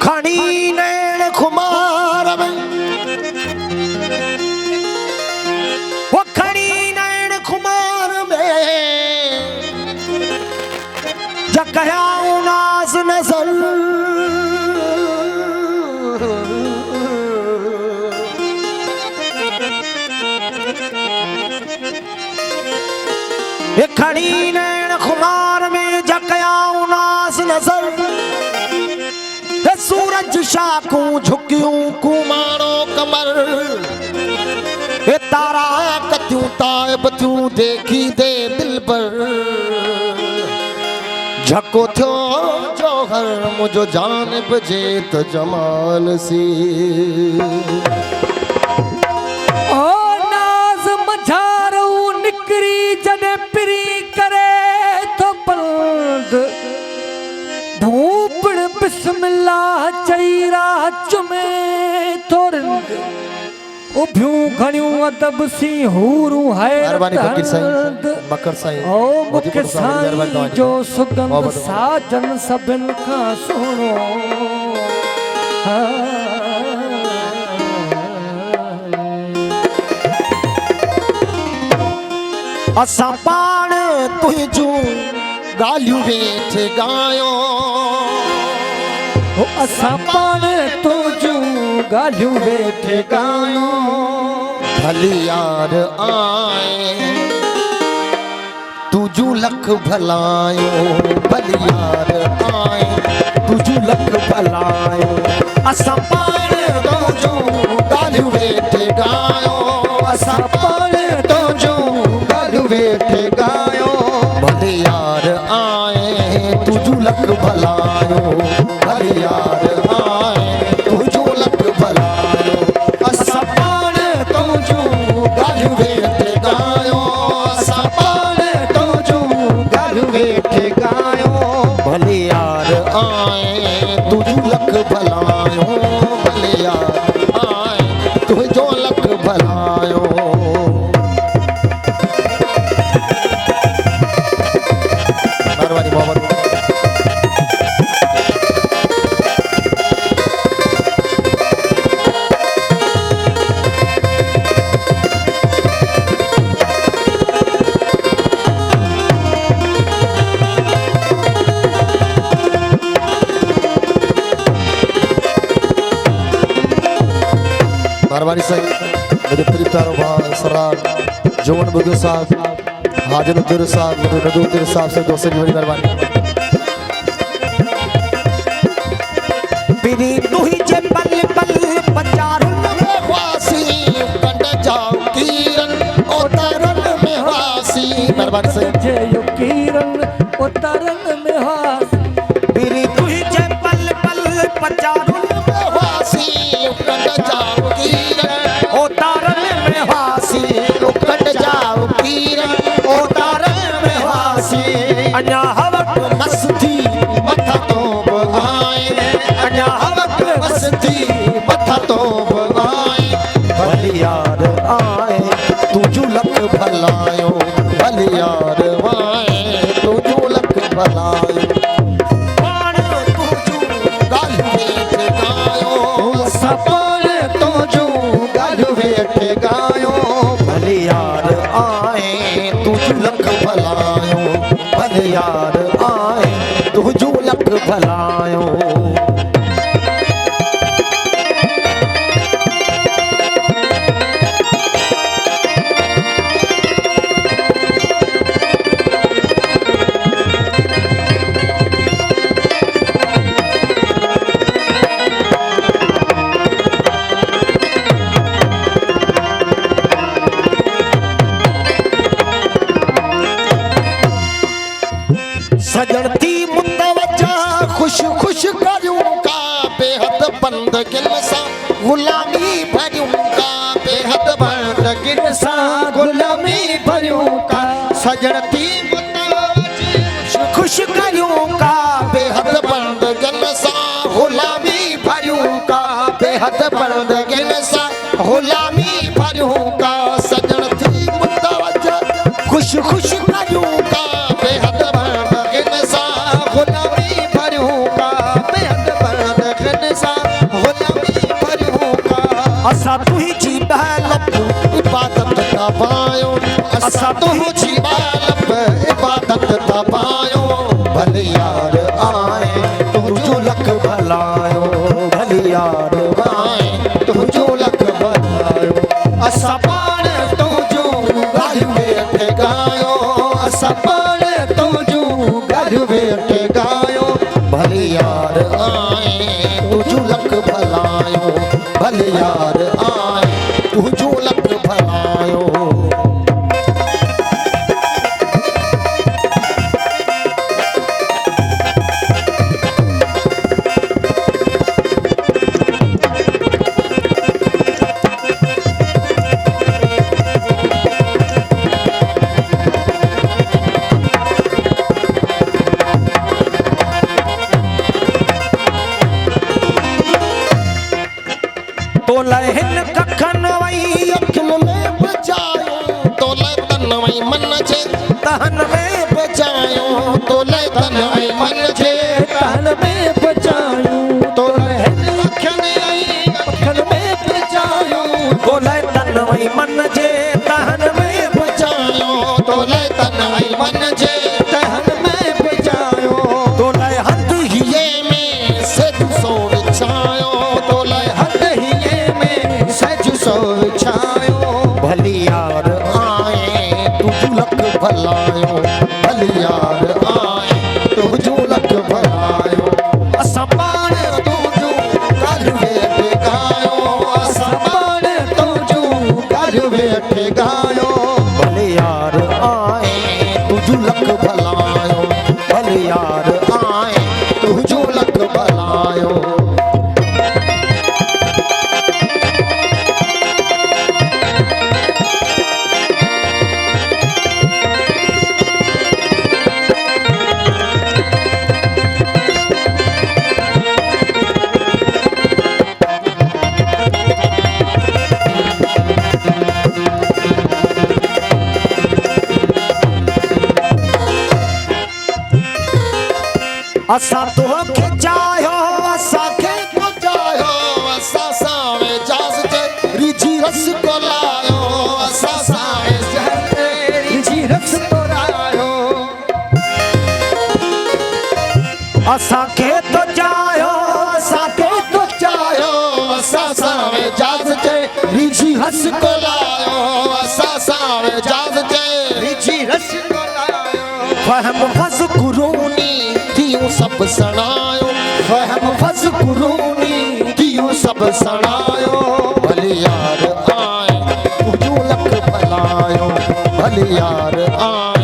खड़ी नैन खुमार में वो खड़ी नैन खुमार में जकया नाज नजर ये खड़ी नैन खुमार में जकया नाज नजर सूरज शाखूं झुकियूं कुमारो कमर हे तारा कतियूं ताइब थियूं देखी दे दिल पर झको थियो जोहर मुझो जानिब जे त जमाल सी ओ नाज मझारू निकरी जने पिरी करे तो बंद धूपड़ बिस्मिल्लाह चईरा चुमे तोरंद उभ्यूं घणियूं अदब सी हूरूं है मेहरबानी फकीर साईं मकर साईं ओ मुख साईं जो सुगंध साजन सभिन खां सुणो असां पाण तुंहिंजूं ॻाल्हियूं वेठे गायो असां पाण तुंहिंजूं ॻाल्हियूं वेठे गायो भली यार आए तुझू लख भलायो भली यार आए तुझू लख भलायो असां पाण तुंहिंजूं ॻाल्हियूं वेठे गायो असां पाण तुंहिंजूं ॻाल्हियूं वेठे गायो भली यार आए तुझू लख भलायो भली यार आए तुझू लख भलायो असां पाण तुंहिंजूं ॻाल्हियूं वेठे गायो असां पाण तुंहिंजूं ॻाल्हियूं वेठे गायो भली यार आए तुझू लख भलायो भली यार आए तुझो लख भलायो मेहरबानी मोहम्मद मेहरबानी साईं मुझे प्रीत प्यारो भाई सरदार जोवन बुजुर्ग साहब हाजिर उद्दूर साहब मुझे नदूर साहब से दोस्तों की बड़ी मेहरबानी पीरी तुही जे पल पल पचारुन में वासी कंड जाओ कीरन उतरन में वासी मेहरबानी साईं जे यो कीरन उतरन में वासी पीरी तुही जे पल पल पचारुन में वासी कंड जाओ कीरन उतरन में वासी कंड जाओ कीरन उतरन में वासी अन्या हवक मस्ती मथा तो आए अन्या हवक मस्ती मथा तो आए भली यार आए तुझू लख भलायो भली यार आए तुझू लख भलायो पाण तुझू ॻाल्हियूं वेठे गायो असां पाण तुझू ॻाल्हियूं वेठे गायो भली यार आए तुझू लख भलायो भली यार आए तुझू लख भलायो सजण थी मुतवजा खुश खुश करूं का बेहद बंद गिल सा गुलामी भरूं का बेहद बंद गिल सा गुलामी भरूं का सजण थी मुतवजा खुश करूं का बेहद बंद गिल सा गुलामी भरूं का बेहद बंद गिल सा गुलामी भरूं का सजण थी मुतवजा खुश खुश करूं का बेहद बंद गिल सा गुलामी भरूं का बेहद बंद गिल सा असा तुझी बैलब इबादत दबायो असा तुझी बैलब इबादत दबायो भले यार आए तुझो लख भलायो भले यार आए तुझो लख भलायो असा पाण तुझो घर वेठ गायो असा पाण तुझो घर वेठ गायो भले यार आए तुझो लख भलायो भले यार आए तुझो लख भलायो तो लहन कखन वई अखिल में बजायो तो लय तन वई मन जे तहन में बजायो तो लय तन वई मन जे तन में बचायो तो लहन अखिल में बजायो तो लय तन वई मन जे तहन में बजायो तो लय तन वई मन जे तहन में बजायो तो लय हद हिये में से सो विछायो तो लय हद हिये सज सो छायो भली यार आए तुझो लख भलायो भली यार आए तुझो लख भलायो असा पाण तुझो घर वेठ गायो असा पाण तुझो घर वेठ गायो भले यार आए तुझो लख भलायो भले यार आए तुझो लख भलायो असा तो के जायो असा के तो जायो असा सावे जास जे रिजी रस को लायो असा सावे जे रिजी रस को लायो असा के तो जायो असा के तो जायो असा सावे जास जे रिजी रस को लायो असा सावे जास जे रिजी रस को लायो फहम फस कुरूनी दियो सब सणायो फहम फस कुरूनी दियो सब सणायो भले यार आए तुझो लख भलायो भले यार आए